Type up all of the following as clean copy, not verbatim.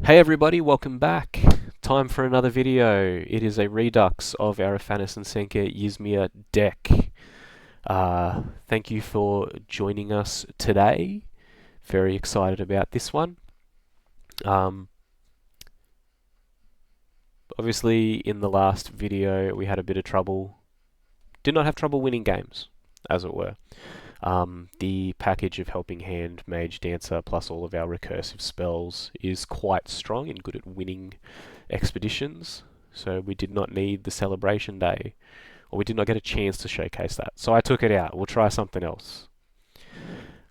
Hey everybody, welcome back. Time for another video. It is a redux of our Afanas Senka Ysmir deck. Thank you for joining us today. Very excited about this one. Obviously, in the last video, we had a bit of trouble. Did not have trouble winning games, as it were. The package of Helping Hand, Mage Dancer, plus all of our recursive spells is quite strong and good at winning expeditions, so we did not need the Celebration Day, or we did not get a chance to showcase that. So I took it out. We'll try something else.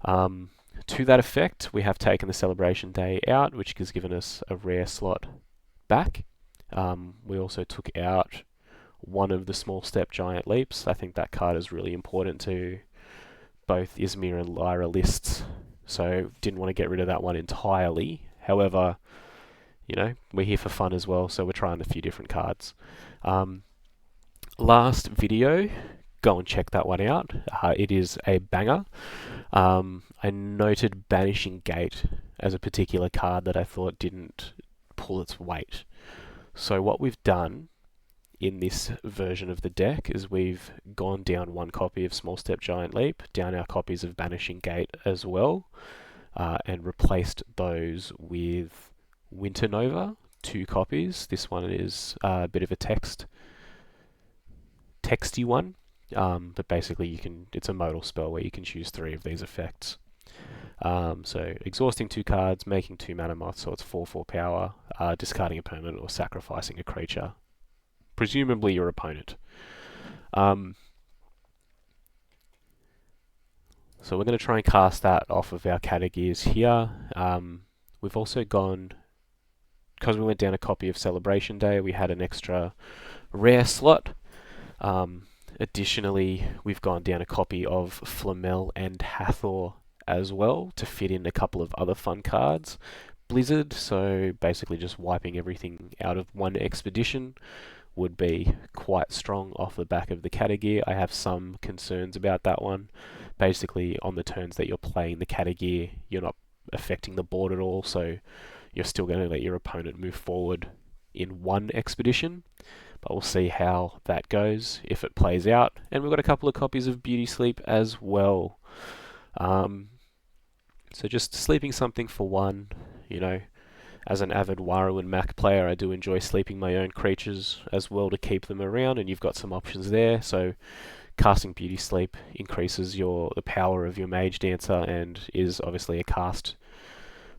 To that effect, we have taken the Celebration Day out, which has given us a rare slot back. We also took out one of the Small Step Giant Leaps. I think that card is really important to both Ysmir and Lyra lists, so didn't want to get rid of that one entirely. However, you know, we're here for fun as well, so we're trying a few different cards. Last video, go and check that one out. It is a banger. I noted Banishing Gate as a particular card that I thought didn't pull its weight. So what we've done in this version of the deck is we've gone down one copy of Small Step Giant Leap, down our copies of Banishing Gate as well, and replaced those with Winter Nova, 2 copies. This one is a bit of a texty one, but basically it's a modal spell where you can choose 3 of these effects. So exhausting 2 cards, making 2 mana moth, so it's 4/4 power, discarding a permanent or sacrificing a creature, presumably your opponent. So we're going to try and cast that off of our categories here. We've also gone, because we went down a copy of Celebration Day, we had an extra rare slot. Additionally, we've gone down a copy of Flamel and Hathor as well to fit in a couple of other fun cards. Blizzard, so basically just wiping everything out of one expedition, would be quite strong off the back of the category. I have some concerns about that one. Basically, on the turns that you're playing the category, you're not affecting the board at all, so you're still going to let your opponent move forward in one expedition. But we'll see how that goes, if it plays out. And we've got a couple of copies of Beauty Sleep as well. So just sleeping something for one, you know. As an avid Waru and Mac player, I do enjoy sleeping my own creatures as well to keep them around, and you've got some options there. So casting Beauty Sleep increases the power of your Mage Dancer, and is obviously a cast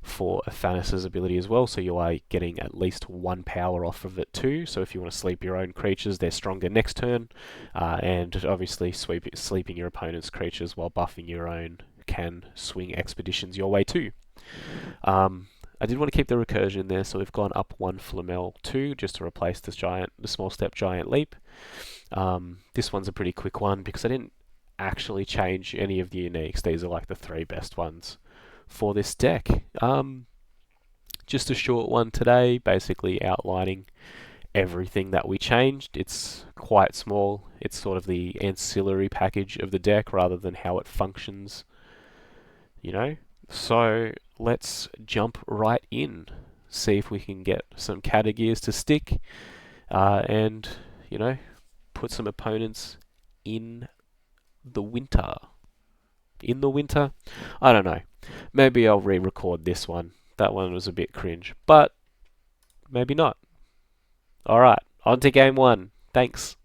for Afanas' ability as well, so you are getting at least 1 power off of it too. So if you want to sleep your own creatures, they're stronger next turn, and obviously sleeping your opponent's creatures while buffing your own can swing expeditions your way too. I did want to keep the recursion in there, so we've gone up 1 Flamel 2 just to replace the Small Step Giant Leap. This one's a pretty quick one because I didn't actually change any of the uniques. These are like the 3 best ones for this deck. Just a short one today, basically outlining everything that we changed. It's quite small. It's sort of the ancillary package of the deck rather than how it functions, you know. So let's jump right in, see if we can get some categories to stick, and, you know, put some opponents in the winter. In the winter? I don't know. Maybe I'll re-record this one. That one was a bit cringe, but maybe not. Alright, on to game 1. Thanks.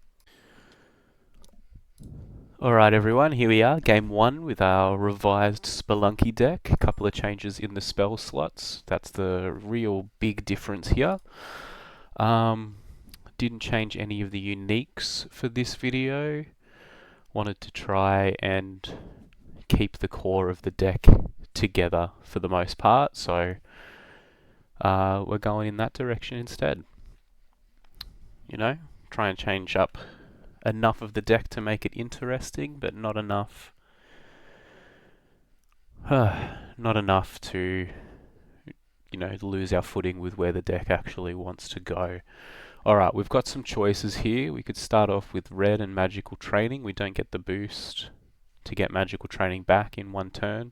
Alright everyone, here we are, game 1 with our revised Spelunky deck. A couple of changes in the spell slots. That's the real big difference here. Didn't change any of the uniques for this video. Wanted to try and keep the core of the deck together for the most part, so we're going in that direction instead. You know, try and change up enough of the deck to make it interesting, but not enough to, you know, lose our footing with where the deck actually wants to go. Alright, we've got some choices here. We could start off with red and magical training. We don't get the boost to get magical training back in 1 turn.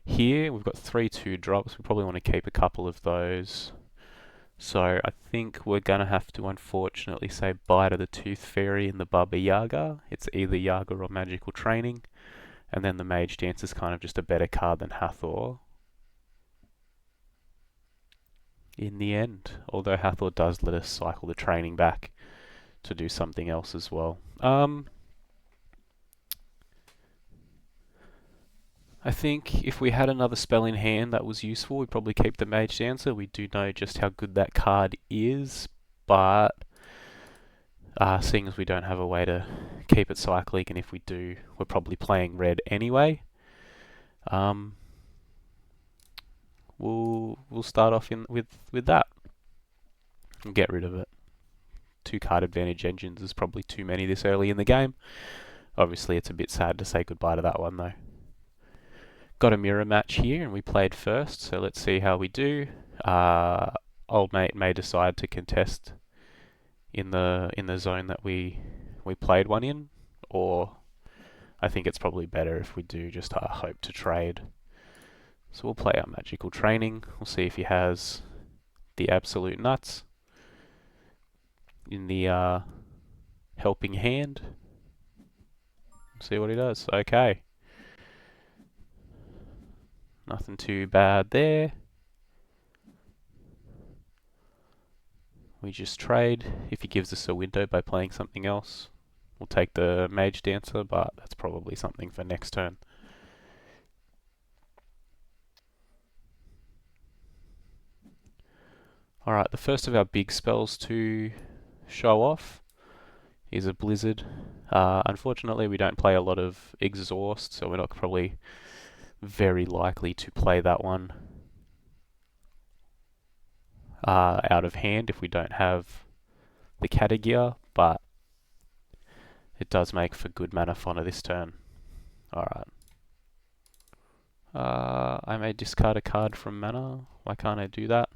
Here we've got 3/2 drops. We probably want to keep a couple of those. So I think we're gonna have to unfortunately say bye to the Tooth Fairy and the Baba Yaga. It's either Yaga or Magical Training, and then the Mage Dance is kind of just a better card than Hathor in the end. Although Hathor does let us cycle the training back to do something else as well. I think if we had another spell in hand that was useful, we'd probably keep the Mage Dancer. We do know just how good that card is, but seeing as we don't have a way to keep it cycling, and if we do, we're probably playing red anyway. We'll start off with that and get rid of it. 2 card advantage engines is probably too many this early in the game. Obviously, it's a bit sad to say goodbye to that one though. Got a mirror match here, and we played first, so let's see how we do. Old mate may decide to contest in the zone that we played one in, or I think it's probably better if we do just hope to trade. So we'll play our magical training. We'll see if he has the absolute nuts in the helping hand. See what he does. Okay. Nothing too bad there. We just trade. If he gives us a window by playing something else, we'll take the Mage Dancer, but that's probably something for next turn. Alright, the first of our big spells to show off is a Blizzard. Unfortunately, we don't play a lot of Exhaust, so we're not probably very likely to play that one out of hand if we don't have the Catagear, but it does make for good mana fauna this turn. Alright. I may discard a card from mana. Why can't I do that?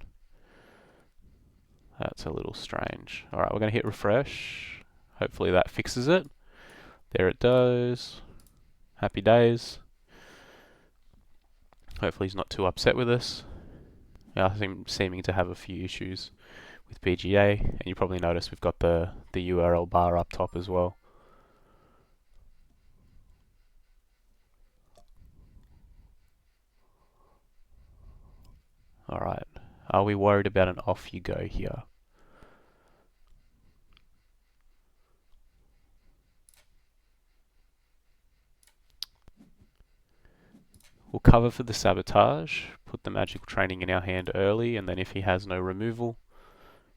That's a little strange. Alright, we're going to hit refresh. Hopefully that fixes it. There it does. Happy days. Hopefully he's not too upset with us. I seem seeming to have a few issues with PGA, and you probably notice we've got the URL bar up top as well. Alright, are we worried about an off you go here? We'll cover for the sabotage, put the magical training in our hand early, and then if he has no removal,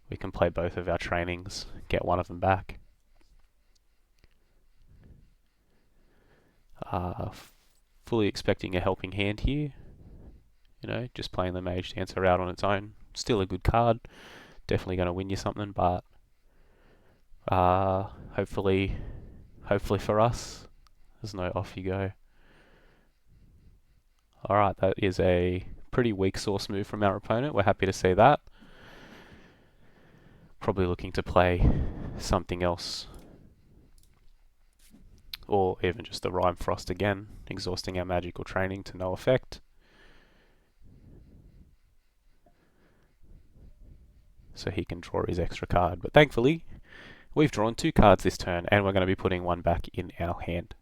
we can play both of our trainings, get one of them back. Fully expecting a helping hand here. You know, just playing the Mage Dancer out on its own. Still a good card. Definitely going to win you something, but hopefully for us, there's no off you go. Alright, that is a pretty weak source move from our opponent. We're happy to see that. Probably looking to play something else. Or even just the Rime Frost again, exhausting our magical training to no effect. So he can draw his extra card. But thankfully, we've drawn 2 cards this turn, and we're going to be putting one back in our hand.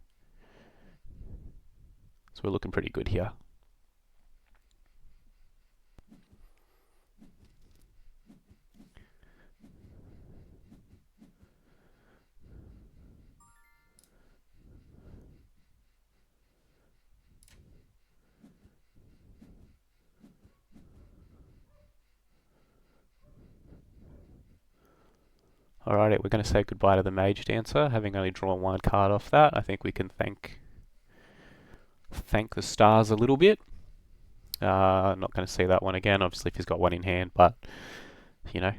So we're looking pretty good here. Alrighty, we're going to say goodbye to the Mage Dancer, having only drawn 1 card off that. I think we can thank the stars a little bit. Not going to see that one again, obviously if he's got one in hand, but, you know,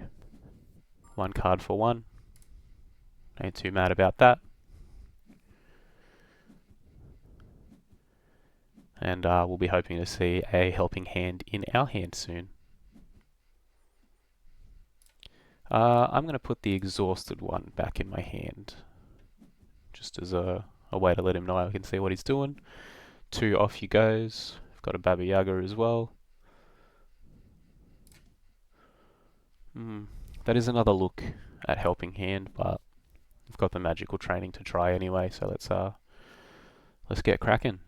1 card for 1. Ain't too mad about that. And we'll be hoping to see a helping hand in our hand soon. I'm going to put the exhausted one back in my hand, just as a way to let him know I can see what he's doing. 2 off he goes. I've got a Baba Yaga as well. That is another look at Helping Hand, but I've got the magical training to try anyway, so let's get cracking.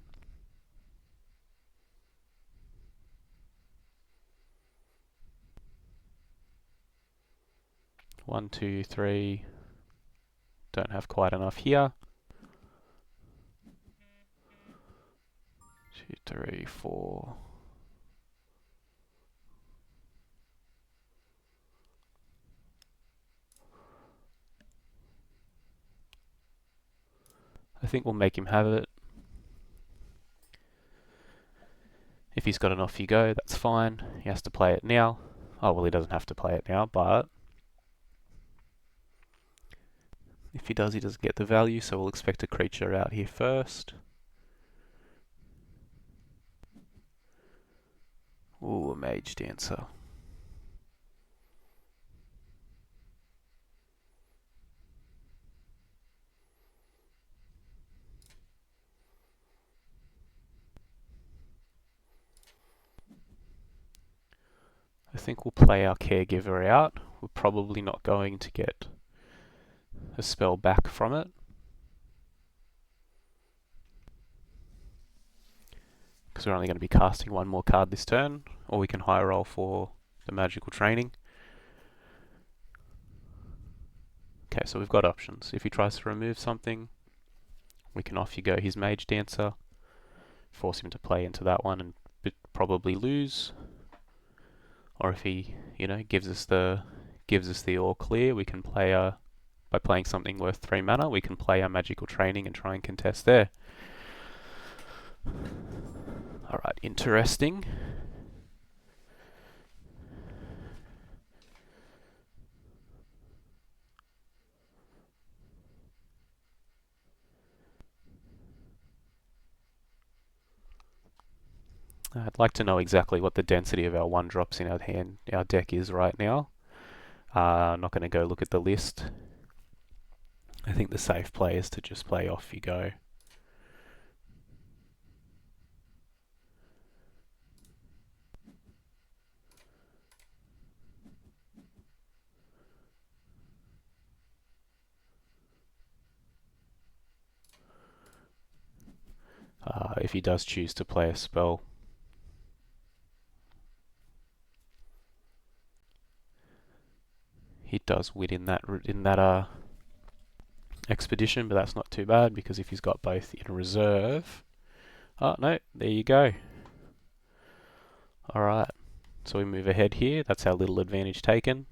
One, two, three. Don't have quite enough here. 2, 3, 4. I think we'll make him have it. If he's got an off you go, that's fine. He has to play it now. Oh, well, he doesn't have to play it now, but if he does, he doesn't get the value, so we'll expect a creature out here first. Ooh, a Mage Dancer. I think we'll play our Caregiver out. We're probably not going to get a spell back from it. Because we're only going to be casting one more card this turn, or we can high roll for the magical training. Okay, so we've got options. If he tries to remove something, we can off you go his Mage Dancer, force him to play into that one and probably lose. Or if he, gives us the all clear, we can play by playing something worth 3 mana, we can play our magical training and try and contest there. Alright, interesting. I'd like to know exactly what the density of our 1-drops in our deck is right now. I'm not going to go look at the list. I think the safe play is to just play off you go. If he does choose to play a spell, he does win in that expedition, but that's not too bad because if he's got both in reserve, oh no, there you go. All right, so we move ahead here. That's our little advantage taken.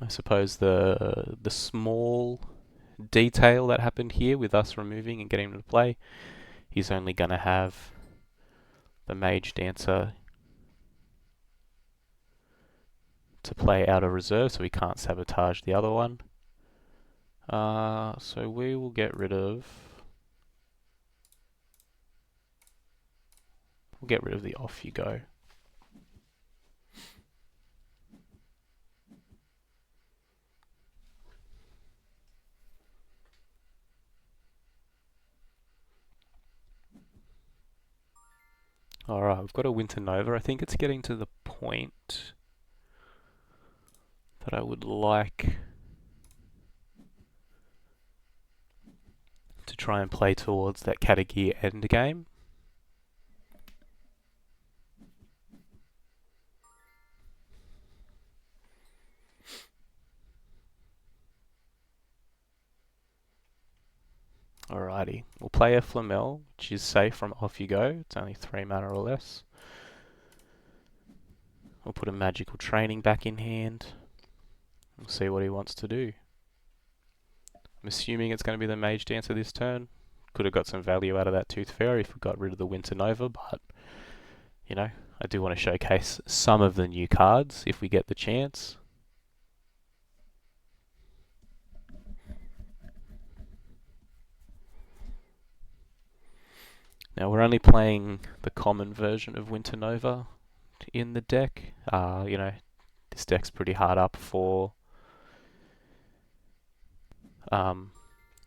I suppose the small detail that happened here with us removing and getting him to play, he's only going to have the Mage Dancer to play out of reserve, so we can't sabotage the other one. So we will get rid of the off you go. Alright, we've got a Winter Nova. I think it's getting to the point that I would like to try and play towards that Category end game. Alrighty, we'll play a Flamel, which is safe from off you go. It's only 3 mana or less. We'll put a magical training back in hand. We'll see what he wants to do. I'm assuming it's going to be the Mage Dancer this turn. Could have got some value out of that Tooth Fairy if we got rid of the Winter Nova, but I do want to showcase some of the new cards if we get the chance. Now we're only playing the common version of Winter Nova in the deck. This deck's pretty hard up for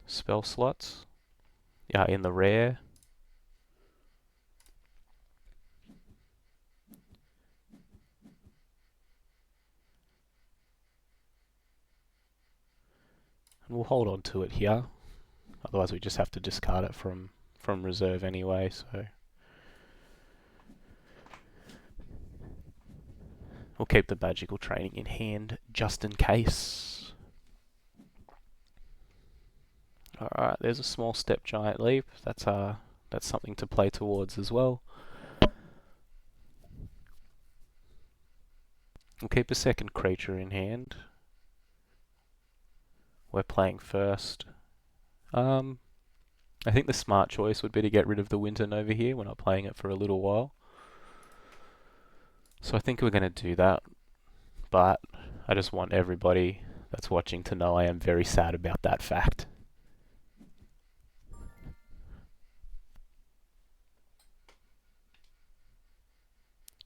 spell slots. In the rare. And we'll hold on to it here. Otherwise we just have to discard it from reserve anyway, so we'll keep the magical training in hand just in case. Alright, there's a small step giant leap. That's something to play towards as well. We'll keep a second creature in hand. We're playing first. I think the smart choice would be to get rid of the Winter Nova here. We're not playing it for a little while. So I think we're going to do that. But I just want everybody that's watching to know I am very sad about that fact.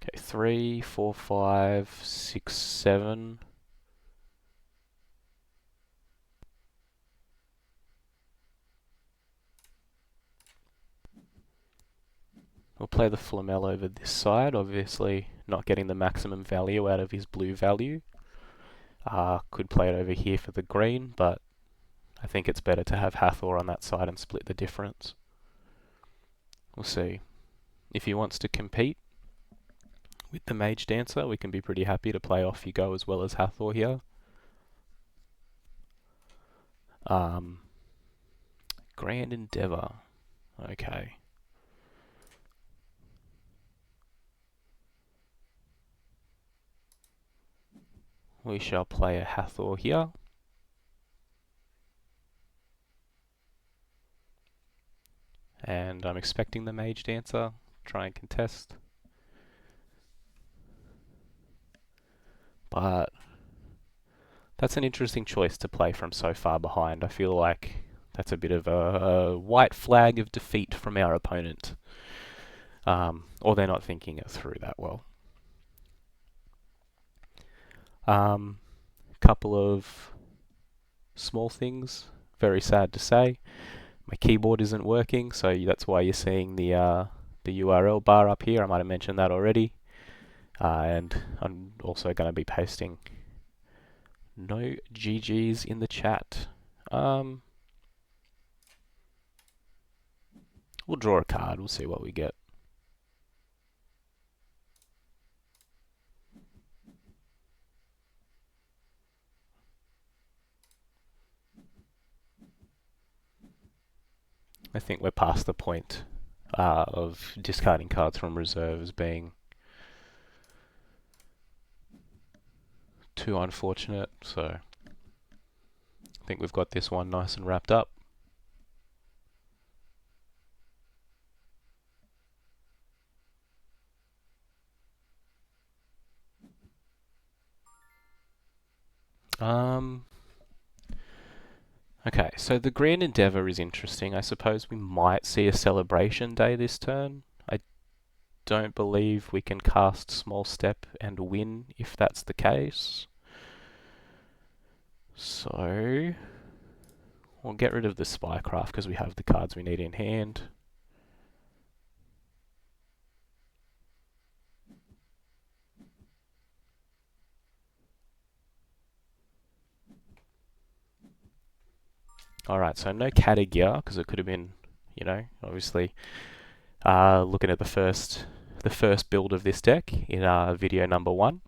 Okay, 3, 4, 5, 6, 7. We'll play the Flamel over this side, obviously not getting the maximum value out of his blue value. Could play it over here for the green, but I think it's better to have Hathor on that side and split the difference. We'll see. If he wants to compete with the Mage Dancer, we can be pretty happy to play Off You Go as well as Hathor here. Grand Endeavour. Okay. We shall play a Hathor here. And I'm expecting the Mage Dancer. Try and contest. But that's an interesting choice to play from so far behind. I feel like that's a bit of a white flag of defeat from our opponent. Or they're not thinking it through that well. Couple of small things. Very sad to say. My keyboard isn't working, so that's why you're seeing the URL bar up here. I might have mentioned that already. And I'm also going to be pasting no GGs in the chat. We'll draw a card. We'll see what we get. I think we're past the point of discarding cards from reserves being too unfortunate, so I think we've got this one nice and wrapped up. Okay, so the Grand Endeavour is interesting. I suppose we might see a celebration day this turn. I don't believe we can cast Small Step and win if that's the case. So we'll get rid of the Spycraft because we have the cards we need in hand. Alright, so no Katagia, because it could have been, you know, obviously looking at the first build of this deck in video number 1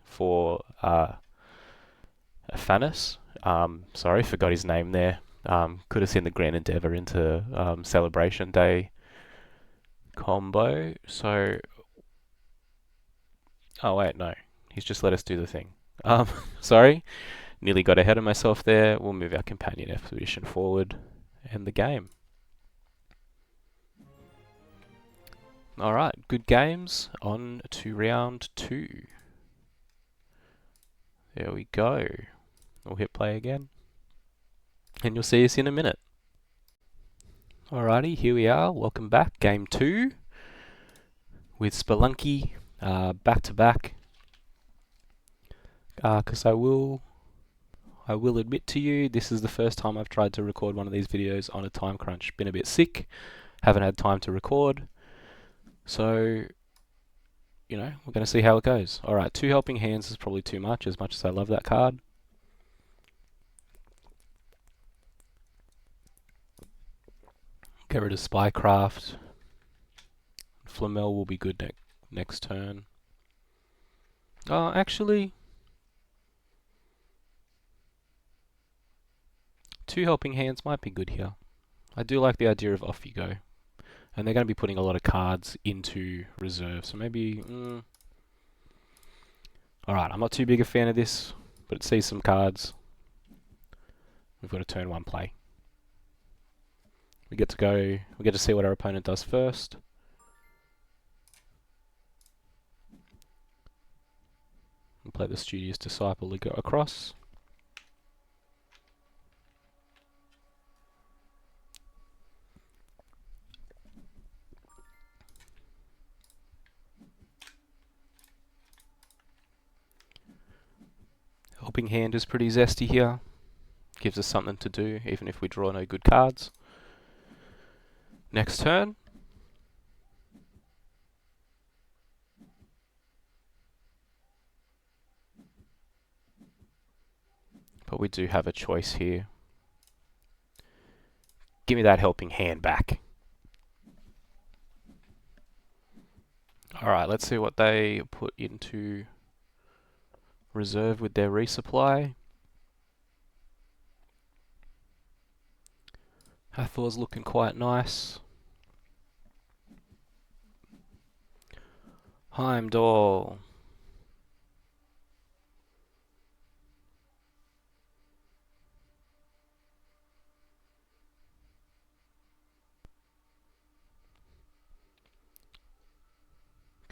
for Afanas. Sorry, forgot his name there. Could have seen the Grand Endeavour into Celebration Day combo. So, oh wait, no, he's just let us do the thing. Sorry. Nearly got ahead of myself there. We'll move our companion expedition forward and the game. Alright, good games. On to round 2. There we go. We'll hit play again. And you'll see us in a minute. Alrighty, here we are. Welcome back. Game 2 with Spelunky back to back. Because I will admit to you, this is the first time I've tried to record one of these videos on a time crunch. Been a bit sick, haven't had time to record. So, you know, we're going to see how it goes. Alright, 2 helping hands is probably too much as I love that card. Get rid of Spycraft. Flamel will be good next turn. Actually, 2 helping hands might be good here. I do like the idea of off you go. And they're going to be putting a lot of cards into reserve, so maybe... Alright, I'm not too big a fan of this, but it sees some cards. We've got a turn 1 play. We get to see what our opponent does first. We'll play the Studious Disciple to go across. Helping Hand is pretty zesty here. Gives us something to do, even if we draw no good cards. Next turn. But we do have a choice here. Give me that Helping Hand back. Alright, let's see what they put into reserve with their resupply. Hathor's looking quite nice. Heimdall.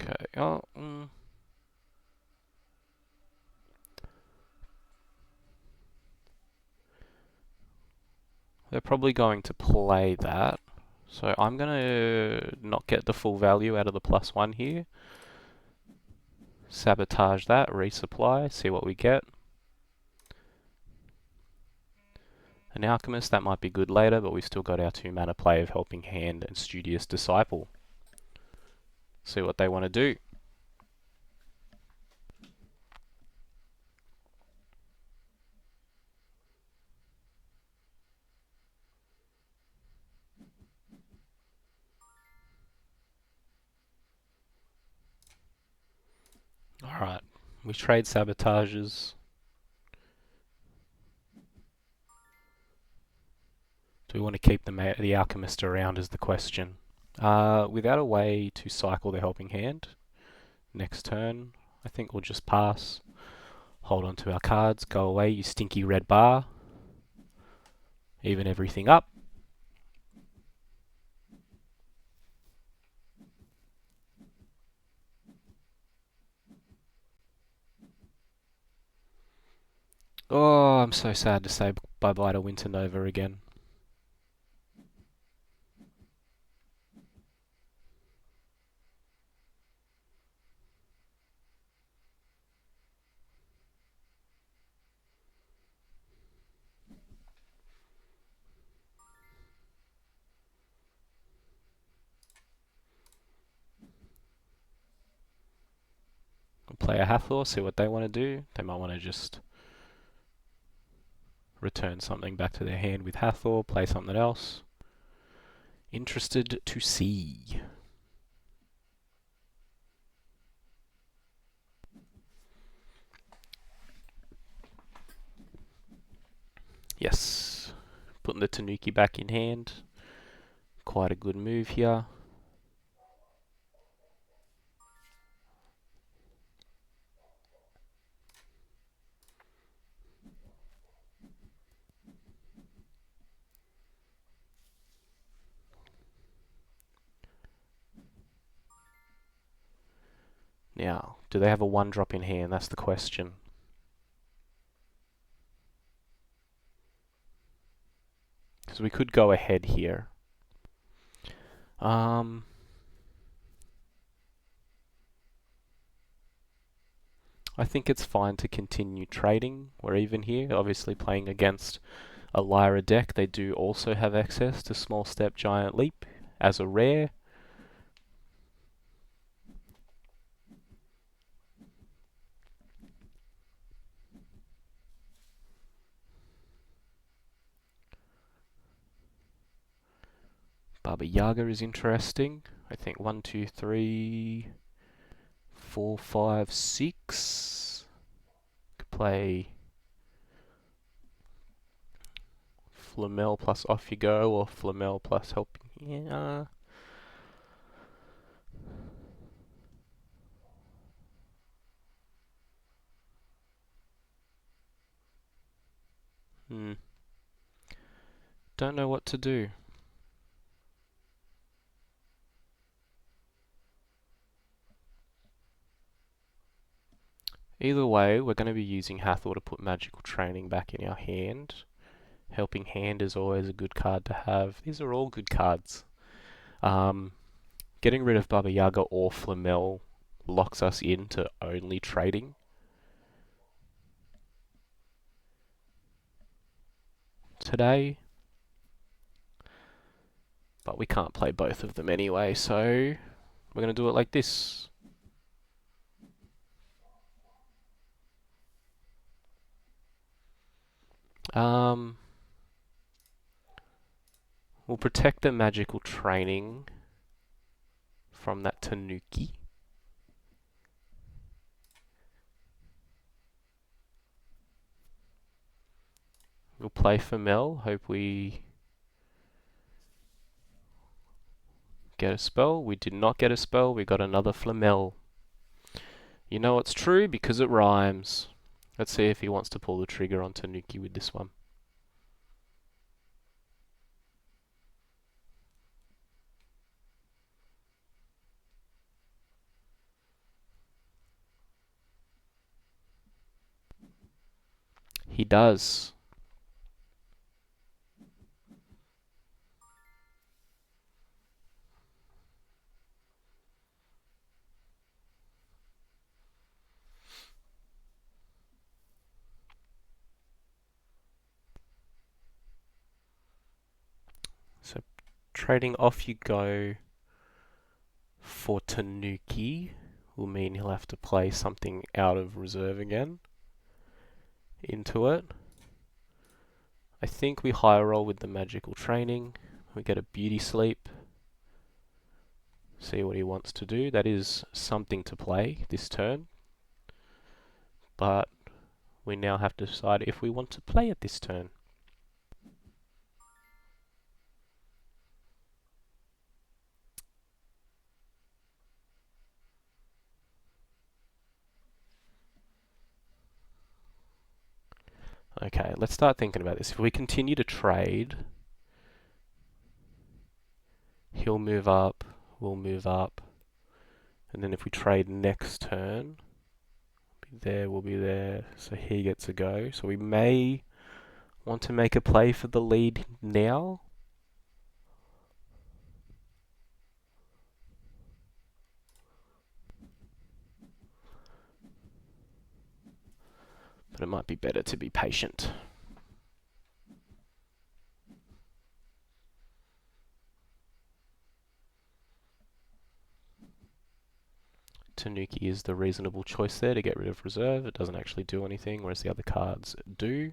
Okay, they're probably going to play that. So I'm going to not get the full value out of the +1 here. Sabotage that, resupply, see what we get. An Alchemist, that might be good later, but we've still got our 2 mana play of Helping Hand and Studious Disciple. See what they want to do. Alright, we trade Sabotages. Do we want to keep the Alchemist around is the question. Without a way to cycle the Helping Hand, next turn, I think we'll just pass. Hold on to our cards, go away, you stinky red bar. Even everything up. Oh, I'm so sad to say bye-bye to Winter Nova again. We'll play a Hathor, see what they want to do. They might want to just return something back to their hand with Hathor, play something else. Interested to see. Yes, putting the Tanuki back in hand. Quite a good move here. Now, do they have a 1-drop in hand? That's the question. Because we could go ahead here. I think it's fine to continue trading. We're even here. Obviously playing against a Lyra deck. They do also have access to Small Step, Giant Leap as a rare. Baba Yaga is interesting. I think 1, 2, 3, 4, 5, 6. Could play Flamel plus Off You Go, or Flamel plus Helping. Yeah. Hmm. Don't know what to do. Either way, we're going to be using Hathor to put Magical Training back in our hand. Helping Hand is always a good card to have. These are all good cards. Getting rid of Baba Yaga or Flamel locks us into only trading today. But we can't play both of them anyway, so we're going to do it like this. We'll protect the Magical Training from that Tanuki. We'll play for Mel. Hope we get a spell. We did not get a spell. We got another Flamel. You know it's true because it rhymes. Let's see if he wants to pull the trigger on Tanuki with this one. He does. So trading Off You Go for Tanuki will mean he'll have to play something out of reserve again into it. I think we high roll with the Magical Training. We get a Beauty Sleep. See what he wants to do. That is something to play this turn. But we now have to decide if we want to play it this turn. Okay, let's start thinking about this. If we continue to trade, he'll move up, we'll move up. And then if we trade next turn, we'll be there. So he gets a go. So we may want to make a play for the lead now. But it might be better to be patient. Tanuki is the reasonable choice there to get rid of reserve. It doesn't actually do anything, whereas the other cards do.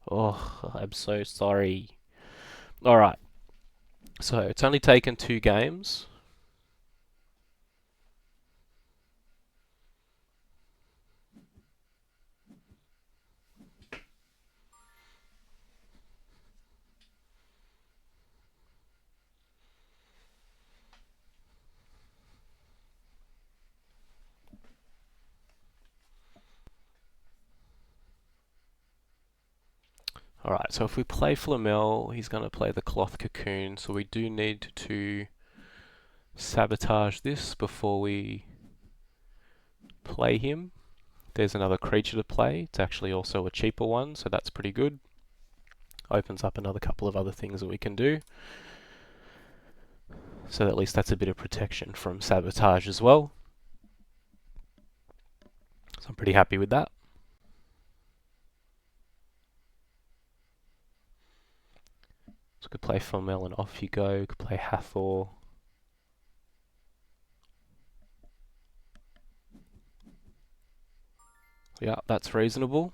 Oh, I'm so sorry. Alright. So it's only taken 2 games. Alright, so if we play Flamel, he's going to play the Cloth Cocoon, so we do need to sabotage this before we play him. There's another creature to play. It's actually also a cheaper one, so that's pretty good. Opens up another couple of other things that we can do. So at least that's a bit of protection from sabotage as well. So I'm pretty happy with that. So could play Flamel and Off You Go. Could play Hathor. Yeah, that's reasonable.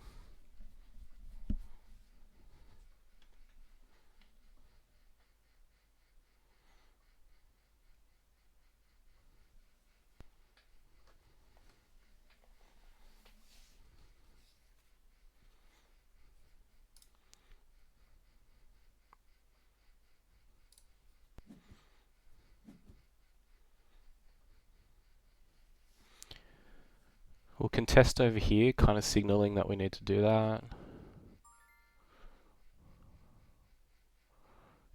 We'll contest over here, kind of signaling that we need to do that.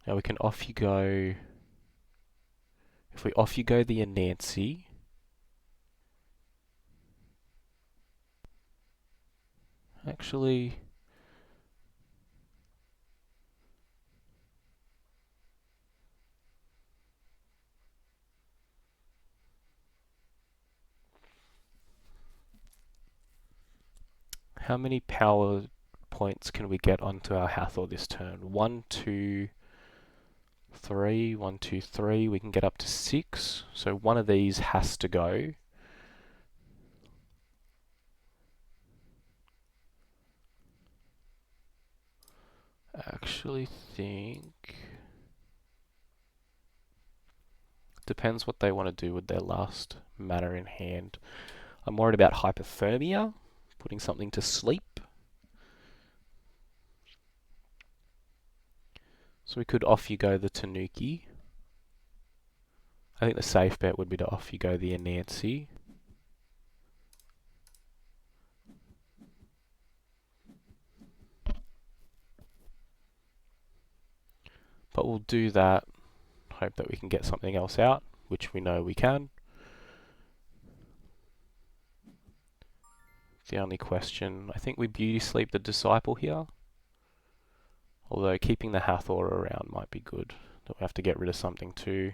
Now we can off you go. If we off you go the Anansi, actually, how many power points can we get onto our Hathor this turn? 1, 2, 3, 1, 2, 3. We can get up to 6. So one of these has to go. I actually think depends what they want to do with their last matter in hand. I'm worried about hypothermia, putting something to sleep. So we could off you go the Tanuki. I think the safe bet would be to off you go the Anansi. But we'll do that, hope that we can get something else out, which we know we can. The only question, I think we beauty sleep the Disciple here. Although keeping the Hathor around might be good. We have to get rid of something too.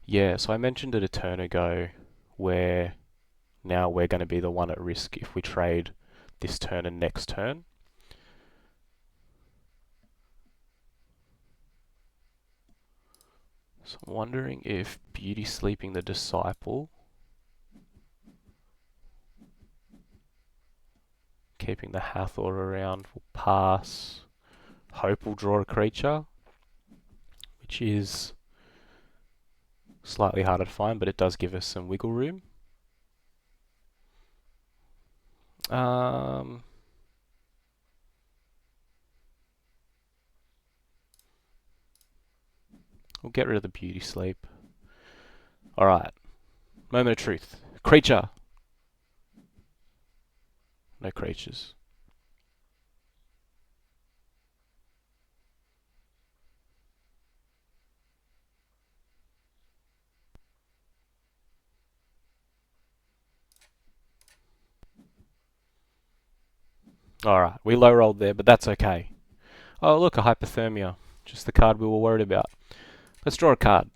Yeah, so I mentioned it a turn ago where now we're going to be the one at risk if we trade this turn and next turn. So I'm wondering if beauty sleeping the Disciple, keeping the Hathor around will pass. Hope will draw a creature, which is slightly harder to find, but it does give us some wiggle room. We'll get rid of the beauty sleep. Alright. Moment of truth. Creature. No creatures. Alright, we low rolled there, but that's okay. Oh look, a hypothermia. Just the card we were worried about. Let's draw a card.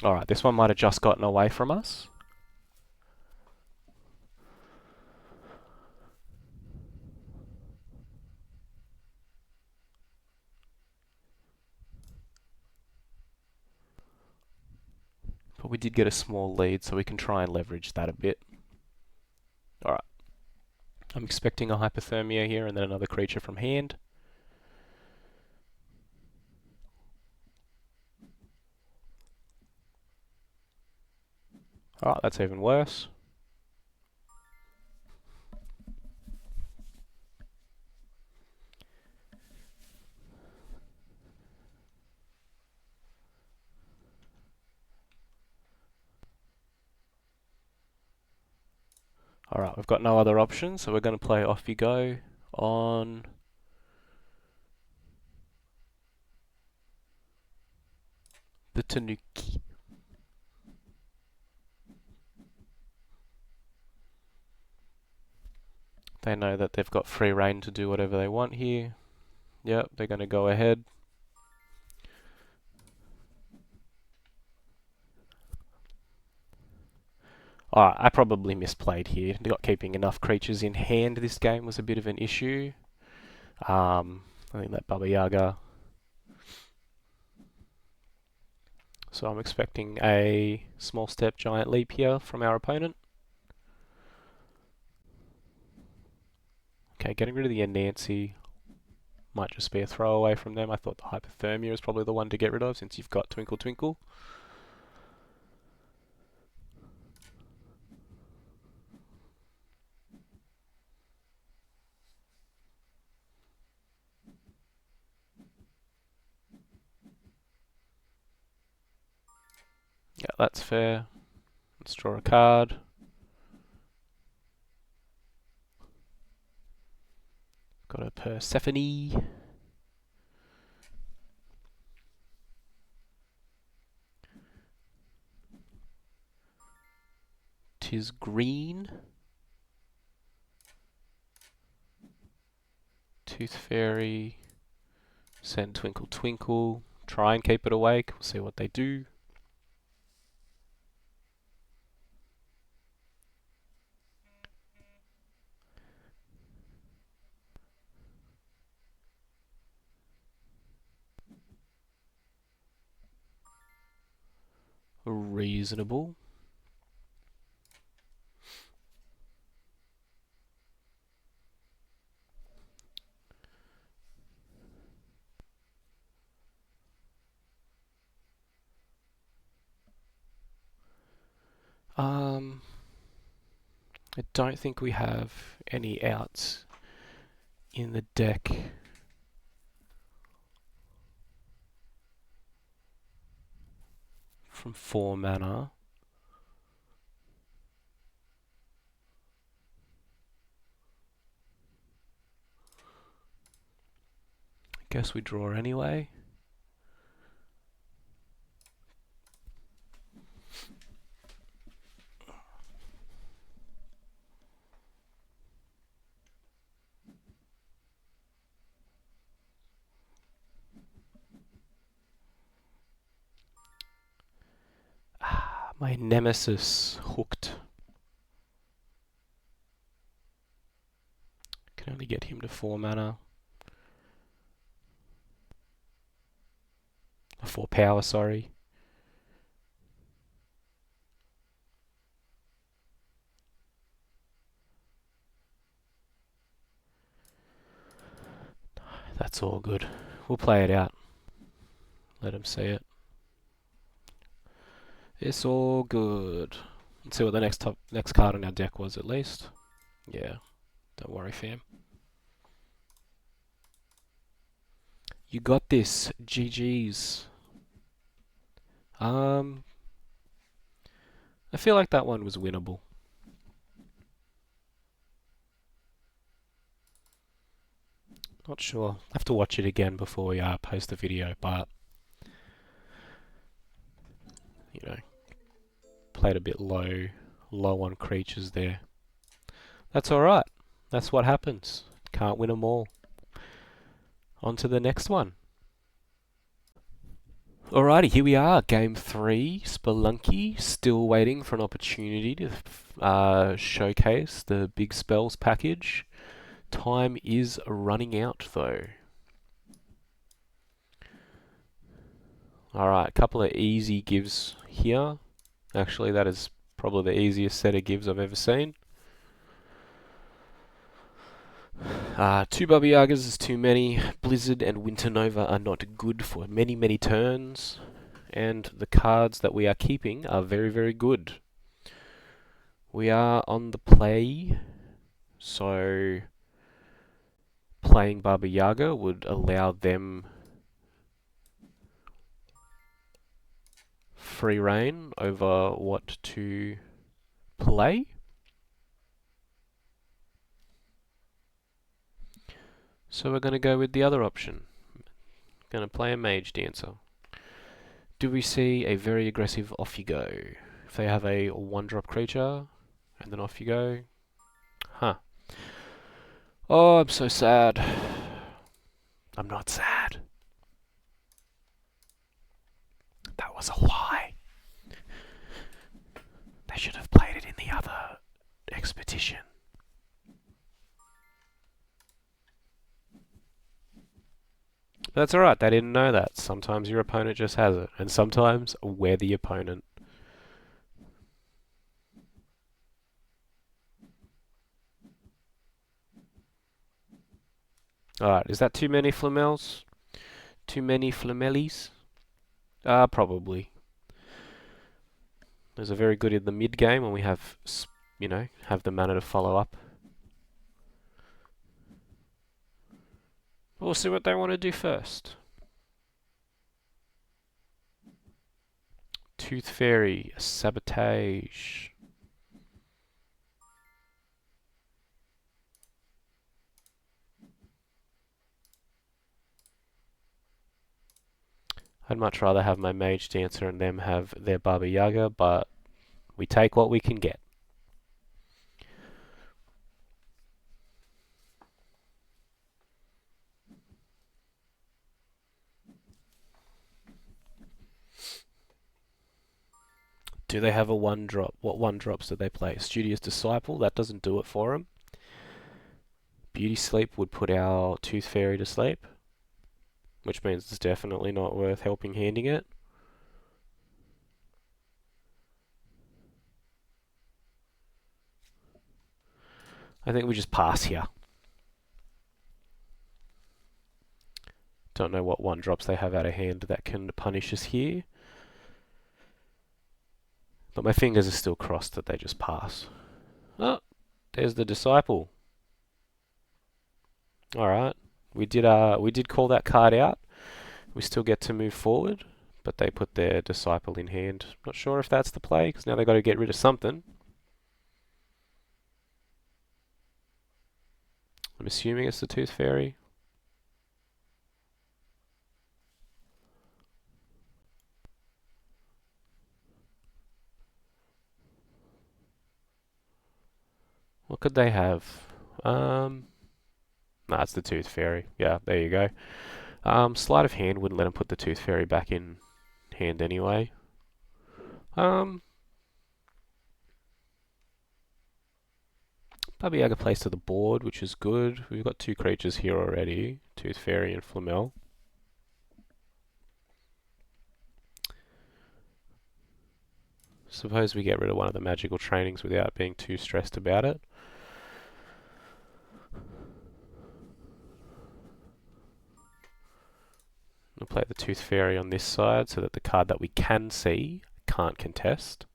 Alright, this one might have just gotten away from us. But we did get a small lead, so we can try and leverage that a bit. Alright. I'm expecting a hypothermia here and then another creature from hand. Alright, that's even worse. Alright, we've got no other options, so we're going to play Off You Go on the Tanuki. They know that they've got free reign to do whatever they want here. Yep, they're going to go ahead. Alright, I probably misplayed here. Not keeping enough creatures in hand this game was a bit of an issue. I think that Baba Yaga. So I'm expecting a small step, giant leap here from our opponent. Okay, getting rid of the Anansi. Might just be a throwaway from them. I thought the hypothermia is probably the one to get rid of since you've got Twinkle Twinkle. Yeah, that's fair. Let's draw a card. Got a Persephone. Tis green. Tooth Fairy. Send Twinkle Twinkle. Try and keep it awake. We'll see what they do. Reasonable. I don't think we have any outs in the deck. From 4 mana. I guess we draw anyway. My nemesis hooked. Can only get him to 4 mana. 4 power, sorry. That's all good. We'll play it out. Let him see it. It's all good. Let's see what the next card on our deck was at least. Yeah, don't worry, fam. You got this. GG's. I feel like that one was winnable. Not sure. I have to watch it again before we post the video, but you know, played a bit low on creatures there. That's alright. That's what happens. Can't win them all. On to the next one. Alrighty, here we are. Game 3, Spelunky. Still waiting for an opportunity to showcase the big spells package. Time is running out though. Alright, a couple of easy gives here. Actually, that is probably the easiest set of gives I've ever seen. 2 Baba Yagas is too many. Blizzard and Winter Nova are not good for many, many turns. And the cards that we are keeping are very, very good. We are on the play, so playing Baba Yaga would allow them free reign over what to play. So we're going to go with the other option. Going to play a Mage Dancer. Do we see a very aggressive off you go? If they have a 1-drop creature, and then off you go. Huh. Oh, I'm so sad. I'm not sad. That was a lie. They should have played it in the other expedition. That's alright, they didn't know that. Sometimes your opponent just has it, and sometimes we're the opponent. Alright, is that too many flamels? Too many flamellis? Probably. Those are very good in the mid game when we have, have the mana to follow up. We'll see what they want to do first. Tooth Fairy, Sabotage. I'd much rather have my Mage Dancer and them have their Baba Yaga, but we take what we can get. Do they have a 1-drop? What 1-drops do they play? Studious Disciple? That doesn't do it for them. Beauty Sleep would put our Tooth Fairy to sleep, which means it's definitely not worth helping handing it. I think we just pass here. Don't know what 1-drops they have out of hand that can punish us here. But my fingers are still crossed that they just pass. Oh, there's the Disciple. Alright. We did call that card out. We still get to move forward, but they put their Disciple in hand. Not sure if that's the play, because now they've got to get rid of something. I'm assuming it's the Tooth Fairy. What could they have? Nah, it's the Tooth Fairy. Yeah, there you go. Sleight of hand wouldn't let him put the Tooth Fairy back in hand anyway. Baba Yaga plays to the board, which is good. We've got 2 creatures here already, Tooth Fairy and Flamel. Suppose we get rid of one of the magical trainings without being too stressed about it. We'll play the Tooth Fairy on this side so that the card that we can see can't contest.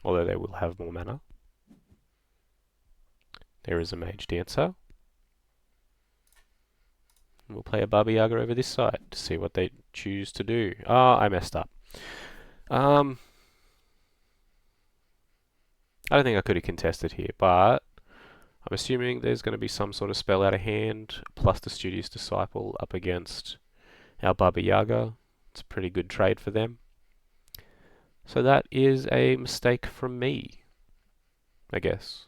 Although they will have more mana. There is a Mage Dancer. We'll play a Baba Yaga over this side to see what they choose to do. I messed up. I don't think I could have contested here, but I'm assuming there's going to be some sort of spell out of hand, plus the Studious Disciple up against our Baba Yaga. It's a pretty good trade for them. So that is a mistake from me, I guess.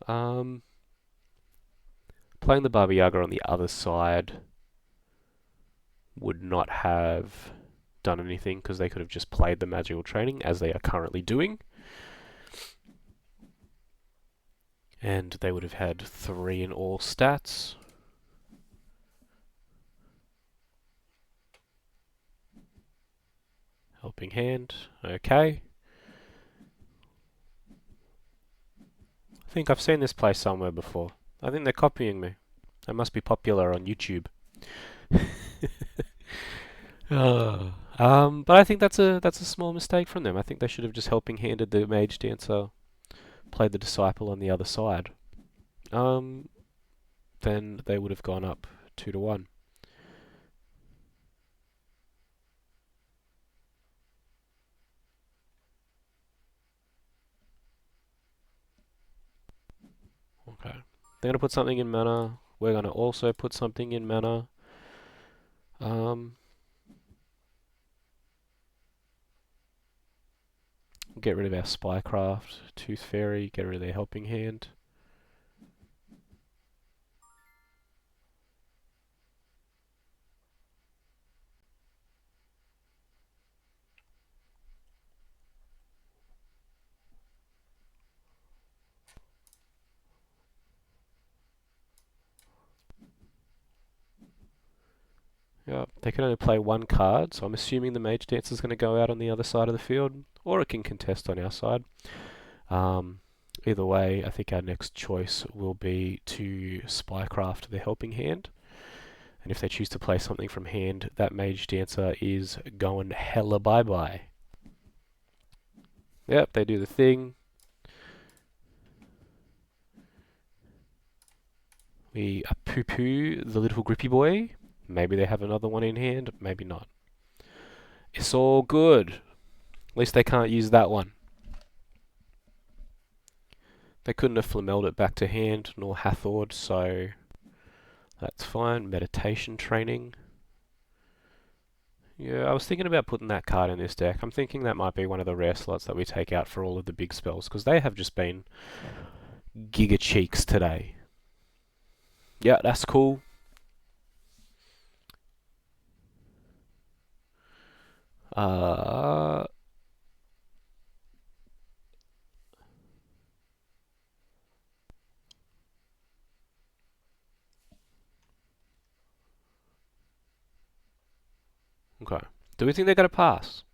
Playing the Baba Yaga on the other side would not have done anything because they could have just played the magical training as they are currently doing. And they would have had 3 in all stats. Helping hand, okay. I think I've seen this play somewhere before. I think they're copying me. I must be popular on YouTube. But I think that's a small mistake from them. I think they should have just helping handed the Mage Dancer, played the Disciple on the other side. Then they would have gone up 2-1. Okay. They're going to put something in mana. We're going to also put something in mana. Get rid of our Spycraft, Tooth Fairy, get rid of their helping hand. Yeah, they can only play 1 card, so I'm assuming the Mage Dancer is going to go out on the other side of the field, or it can contest on our side. Either way, I think our next choice will be to spycraft the helping hand. And if they choose to play something from hand, that Mage Dancer is going hella bye-bye. Yep, they do the thing. We poo-poo the little grippy boy. Maybe they have another one in hand, maybe not. It's all good. At least they can't use that one. They couldn't have flamelled it back to hand, nor Hathord, so that's fine. Meditation training. Yeah, I was thinking about putting that card in this deck. I'm thinking that might be one of the rare slots that we take out for all of the big spells, because they have just been giga cheeks today. Yeah, that's cool. Uh, okay. Do we think they're going to pass?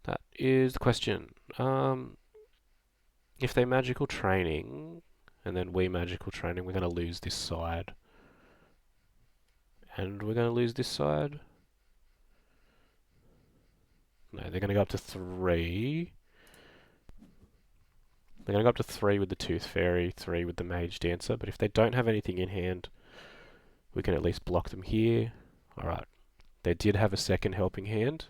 That is the question. If they magical training, and then we magical training, we're going to lose this side. And we're going to lose this side. No, they're going to go up to 3. They're going to go up to 3 with the Tooth Fairy, 3 with the Mage Dancer, but if they don't have anything in hand, we can at least block them here. Alright. They did have a second helping hand.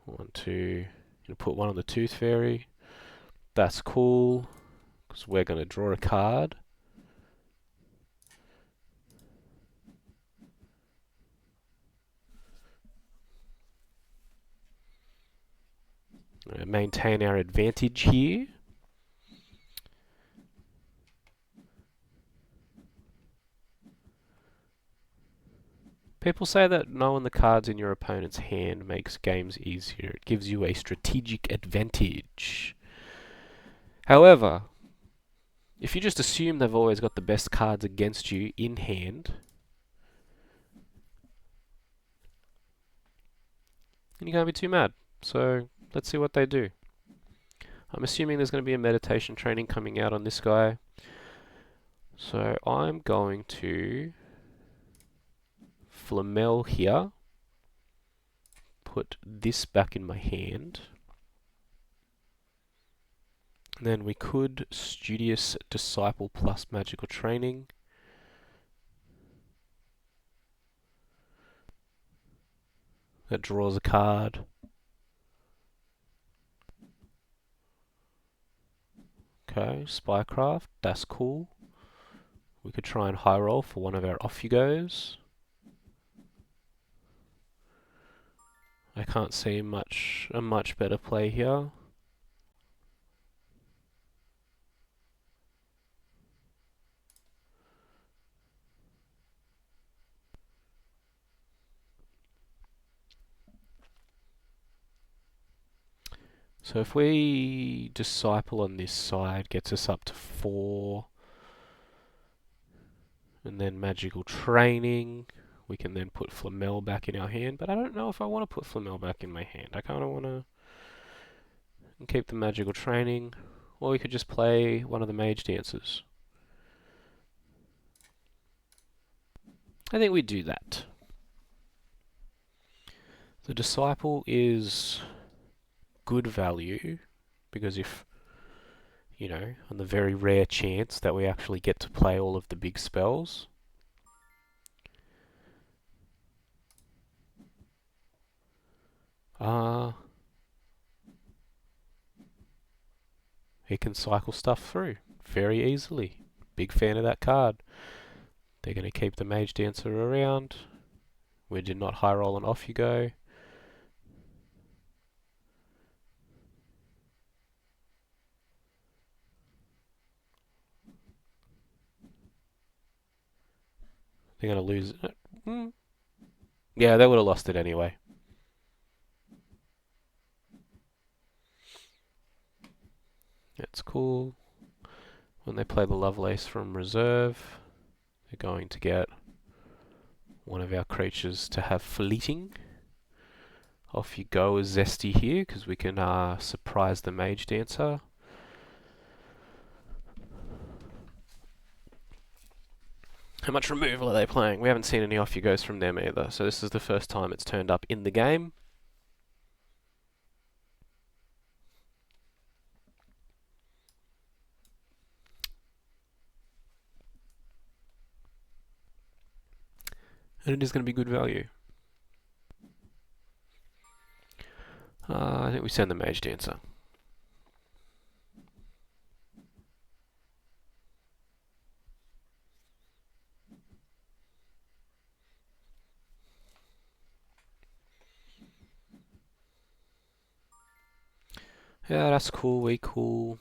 1, 2. Put one on the Tooth Fairy. That's cool, because we're going to draw a card. Maintain our advantage here. People say that knowing the cards in your opponent's hand makes games easier. It gives you a strategic advantage. However, if you just assume they've always got the best cards against you in hand, then you can't be too mad. So let's see what they do. I'm assuming there's going to be a meditation training coming out on this guy. So I'm going to Flamel here. Put this back in my hand. And then we could Studious Disciple plus Magical Training. That draws a card. Okay, Spycraft, that's cool. We could try and high roll for one of our off you goes. I can't see a much better play here. So if we Disciple on this side, gets us up to 4. And then Magical Training. We can then put Flamel back in our hand. But I don't know if I want to put Flamel back in my hand. I kind of want to keep the Magical Training. Or we could just play one of the Mage Dancers. I think we do that. The Disciple is good value, because if, on the very rare chance that we actually get to play all of the big spells, he can cycle stuff through very easily. Big fan of that card. They're going to keep the Mage Dancer around. We did not high roll and off you go. They're going to lose it. Yeah, they would have lost it anyway. That's cool. When they play the Lovelace from reserve, they're going to get one of our creatures to have fleeting. Off you go as Zesty here, because we can surprise the Mage Dancer. How much removal are they playing? We haven't seen any off you goes from them either, so this is the first time it's turned up in the game. And it is going to be good value. I think we send the Mage Dancer. Yeah, that's cool, we cool.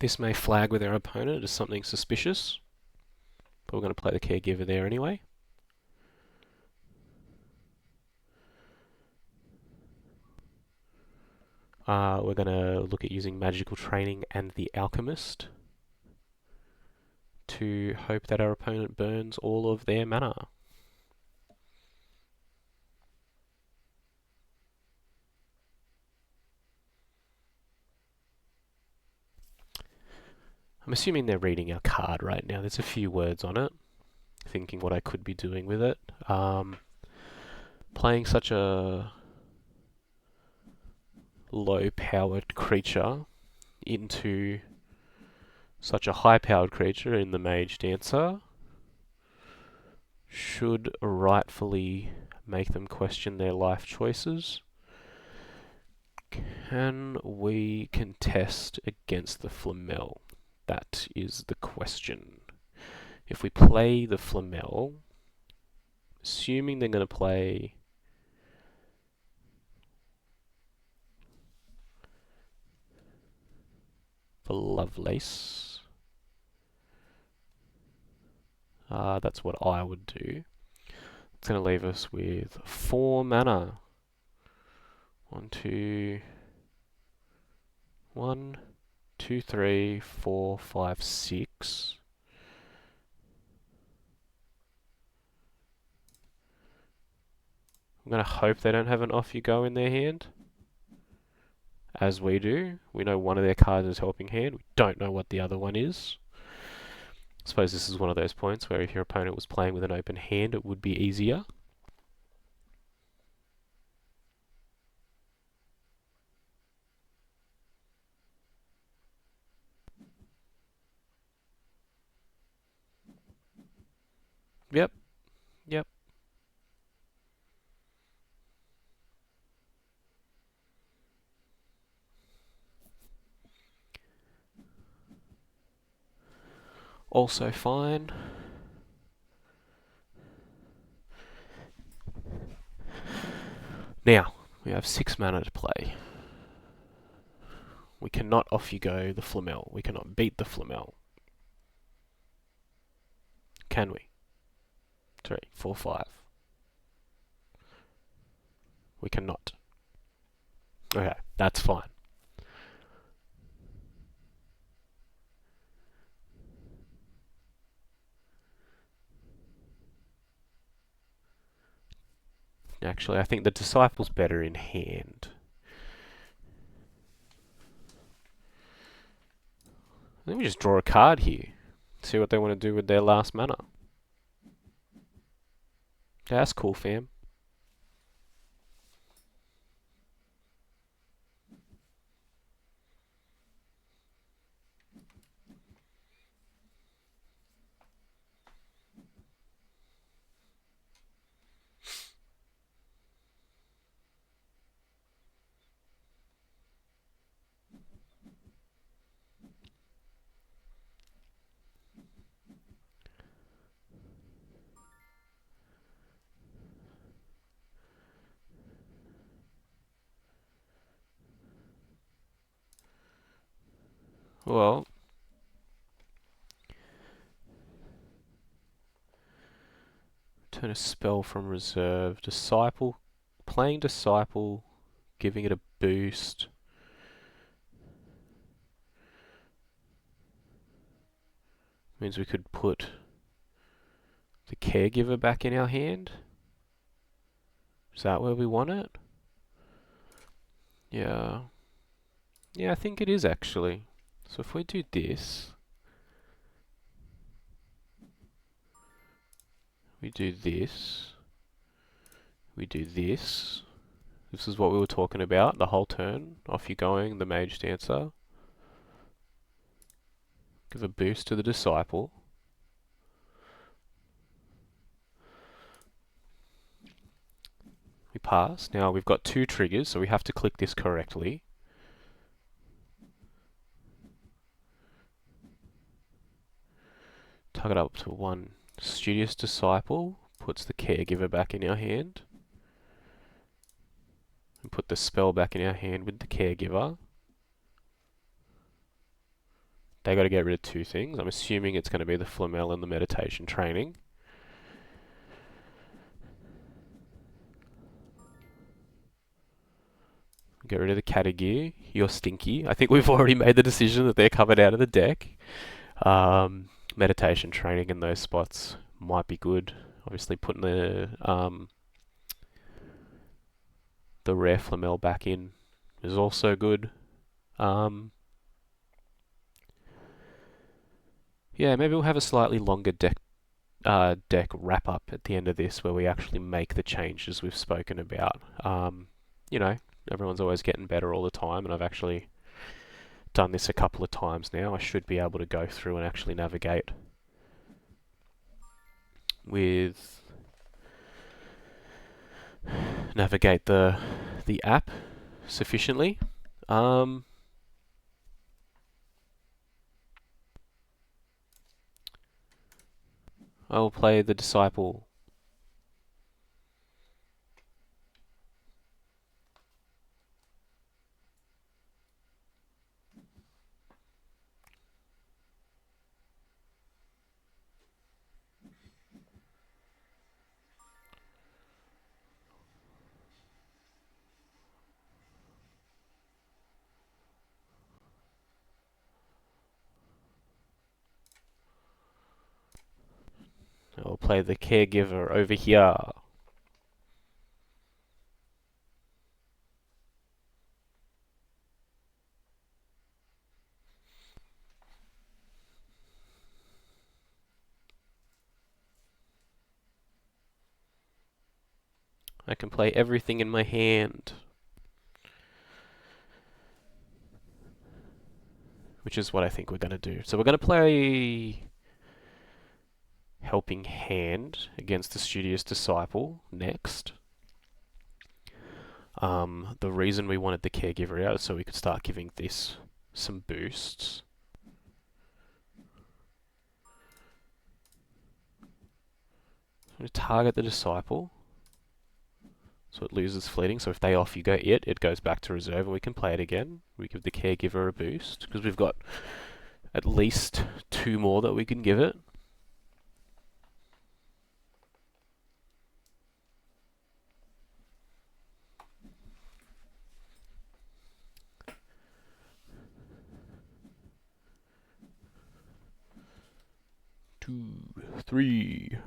This may flag with our opponent as something suspicious, but we're going to play the Caregiver there anyway. We're going to look at using Magical Training and the Alchemist to hope that our opponent burns all of their mana. I'm assuming they're reading our card right now. There's a few words on it, thinking what I could be doing with it. Playing such a low-powered creature into such a high-powered creature in the Mage Dancer should rightfully make them question their life choices. Can we contest against the Flamel? That is the question. If we play the Flamel, assuming they're going to play the Lovelace, that's what I would do. It's going to leave us with 4 mana. 1, 2, 1, 2, 3, 4, 5, 6. I'm going to hope they don't have an off you go in their hand, as we do. We know one of their cards is helping hand. We don't know what the other one is. I suppose this is one of those points where if your opponent was playing with an open hand, it would be easier. Yep, yep. Also fine. Now, we have 6 mana to play. We cannot off you go the Flamel. We cannot beat the Flamel. Can we? 3, 4, 5. We cannot. Okay, that's fine. Actually, I think the Disciple's better in hand. I think we just draw a card here. See what they want to do with their last mana. Yeah, that's cool, fam. Well, turn a spell from reserve. Disciple playing Disciple, giving it a boost. Means we could put the Caregiver back in our hand. Is that where we want it? Yeah. Yeah, I think it is actually. So if we do this, we do this, we do this. This is what we were talking about, the whole turn. Off you going, the Mage Dancer. Give a boost to the Disciple. We pass. Now we've got 2 triggers, so we have to click this correctly. Target up to 1 Studious Disciple. Puts the Caregiver back in our hand. And put the spell back in our hand with the Caregiver. They got to get rid of 2 things. I'm assuming it's going to be the Flamel and the Meditation Training. Get rid of the Categear. You're stinky. I think we've already made the decision that they're covered out of the deck. Meditation Training in those spots might be good. Obviously putting the rare Flamel back in is also good. Yeah, maybe we'll have a slightly longer deck wrap up at the end of this where we actually make the changes we've spoken about. You know, everyone's always getting better all the time, and I've actually done this a couple of times now. I should be able to go through and actually navigate the app sufficiently. I'll play the Disciple. I'll play the Caregiver over here. I can play everything in my hand. Which is what I think we're going to do. So we're going to play Helping Hand against the Studious Disciple next. The reason we wanted the Caregiver out is so we could start giving this some boosts. I'm going to target the Disciple, so it loses fleeting. So if they off you go it goes back to reserve and we can play it again. We give the Caregiver a boost, because we've got at least 2 more that we can give it. Two, 3.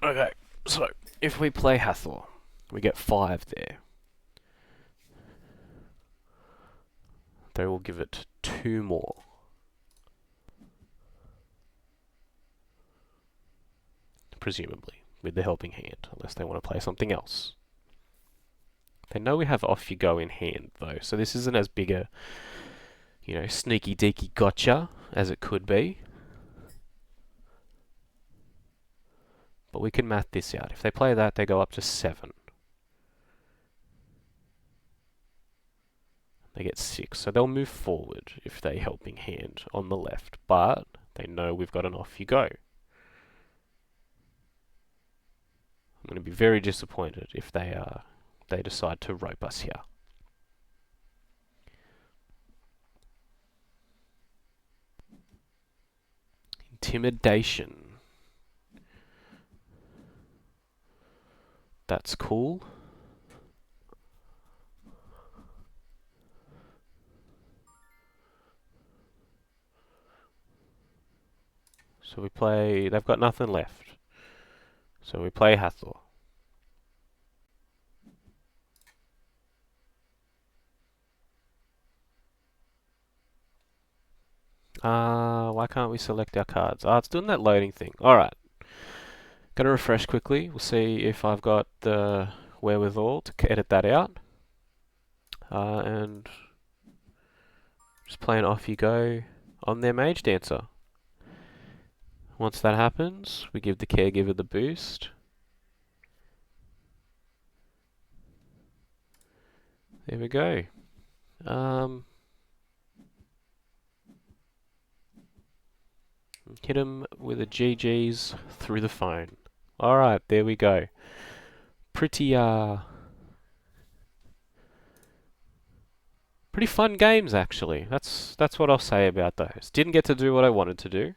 Okay, so if we play Hathor, we get 5 there. They will give it 2 more. Presumably, with the Helping Hand, unless they want to play something else. They know we have Off You Go in hand, though, so this isn't as big a, sneaky deaky gotcha as it could be. But we can math this out. If they play that, they go up to 7. They get 6, so they'll move forward if they Helping Hand on the left, but they know we've got an Off You Go. I'm going to be very disappointed if they decide to rope us here. Intimidation. That's cool. So we play... They've got nothing left. So we play Hathor. Why can't we select our cards? It's doing that loading thing. Alright. Gonna refresh quickly. We'll see if I've got the wherewithal to edit that out. And just playing Off You Go on their Mage Dancer. Once that happens, we give the caregiver the boost. There we go. Hit him with a GG's through the phone. Alright, there we go. Pretty fun games actually. That's what I'll say about those. Didn't get to do what I wanted to do.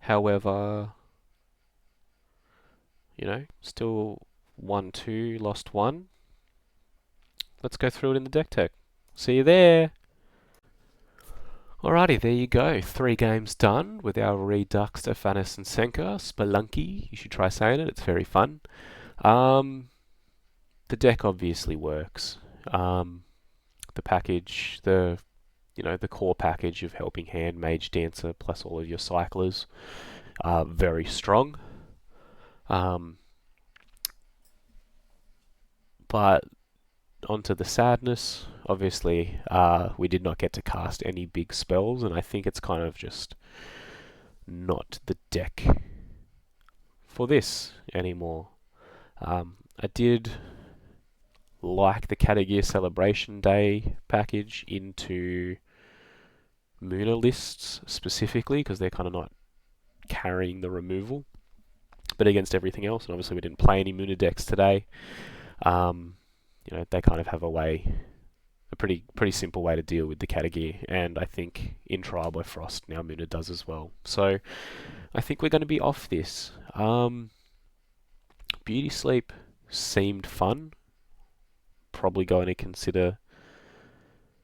However, you know, still won 2, lost 1. Let's go through it in the deck tech. See you there. Alrighty, there you go. 3 games done with our Reduxed Afanas Senka Spelunky. You should try saying it. It's very fun. The deck obviously works. The package, the core package of Helping Hand, Mage Dancer, plus all of your cyclers are very strong. But onto the sadness. Obviously, we did not get to cast any big spells, and I think it's kind of just not the deck for this anymore. I did like the Category Celebration Day package into Muna lists specifically, because they're kind of not carrying the removal. But against everything else, and obviously we didn't play any Muna decks today, they kind of have a pretty simple way to deal with the Category, and I think in Trial by Frost now Muna does as well. So I think we're going to be off this. Beauty Sleep seemed fun. Probably going to consider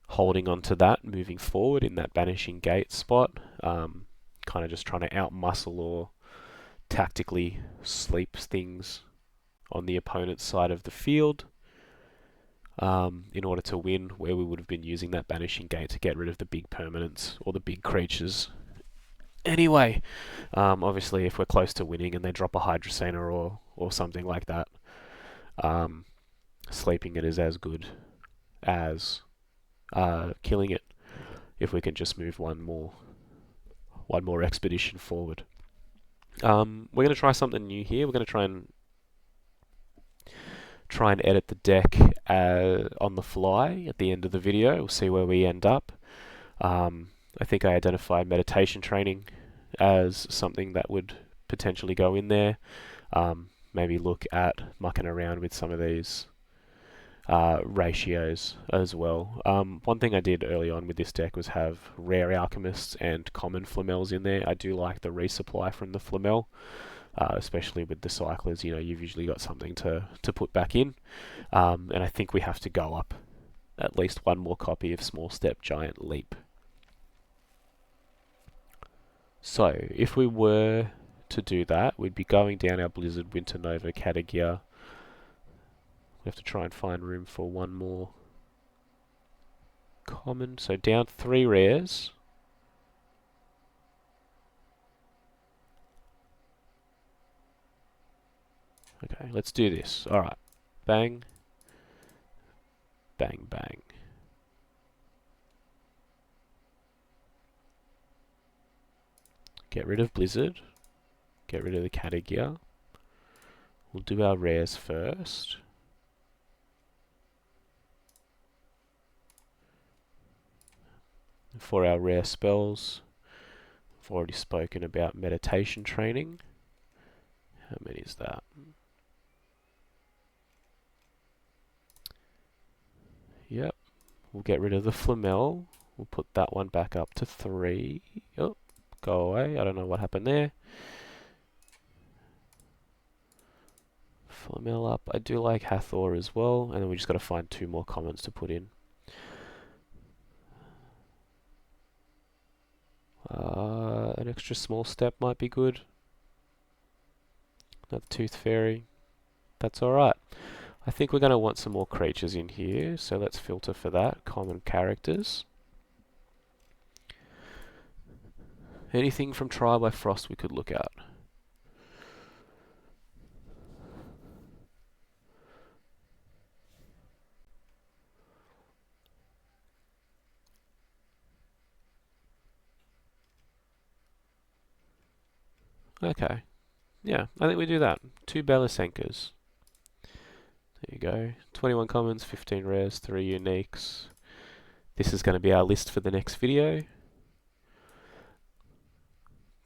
holding on to that moving forward in that Banishing Gate spot. Kind of just trying to outmuscle or tactically sleep things on the opponent's side of the field in order to win, where we would have been using that Banishing Gate to get rid of the big permanents or the big creatures. Anyway, obviously if we're close to winning and they drop a Hydrocena or something like that, sleeping it is as good as killing it, if we can just move one more expedition forward. We're going to try something new here. We're going to try and edit the deck on the fly at the end of the video. We'll see where we end up. I think I identified meditation training as something that would potentially go in there. Maybe look at mucking around with some of these ratios as well. One thing I did early on with this deck was have rare alchemists and common flamels in there. I do like the resupply from the flamel, especially with the cyclers. You've usually got something to put back in, and I think we have to go up at least one more copy of Small Step Giant Leap. So if we were to do that, we'd be going down our Blizzard Winter Nova Category. We have to try and find room for one more common. So down 3 rares. Okay, let's do this. Alright. Bang. Bang, bang. Get rid of Blizzard. Get rid of the Category. We'll do our rares first. For our rare spells, I've already spoken about meditation training. How many is that? Yep. We'll get rid of the Flamel. We'll put that one back up to 3. Oh, go away. I don't know what happened there. Flamel up. I do like Hathor as well. And then we just got to find 2 more commons to put in. An extra small step might be good. Another Tooth Fairy. That's alright. I think we're going to want some more creatures in here, so let's filter for that. Common characters. Anything from Trial by Frost we could look at. Okay. Yeah, I think we do that. 2 Afanas Senkas. There you go. 21 commons, 15 rares, 3 uniques. This is going to be our list for the next video.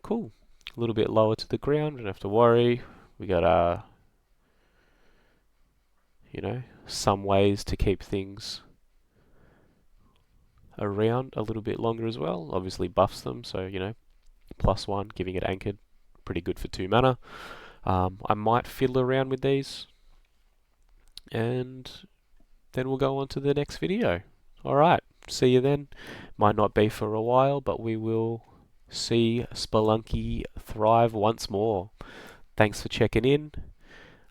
Cool. A little bit lower to the ground, don't have to worry. We got some ways to keep things around a little bit longer as well. Obviously buffs them, so +1, giving it anchored. Pretty good for 2 mana. I might fiddle around with these, and then we'll go on to the next video. Alright, see you then. Might not be for a while, but we will see Spelunky thrive once more. Thanks for checking in.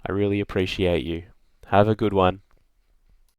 I really appreciate you. Have a good one.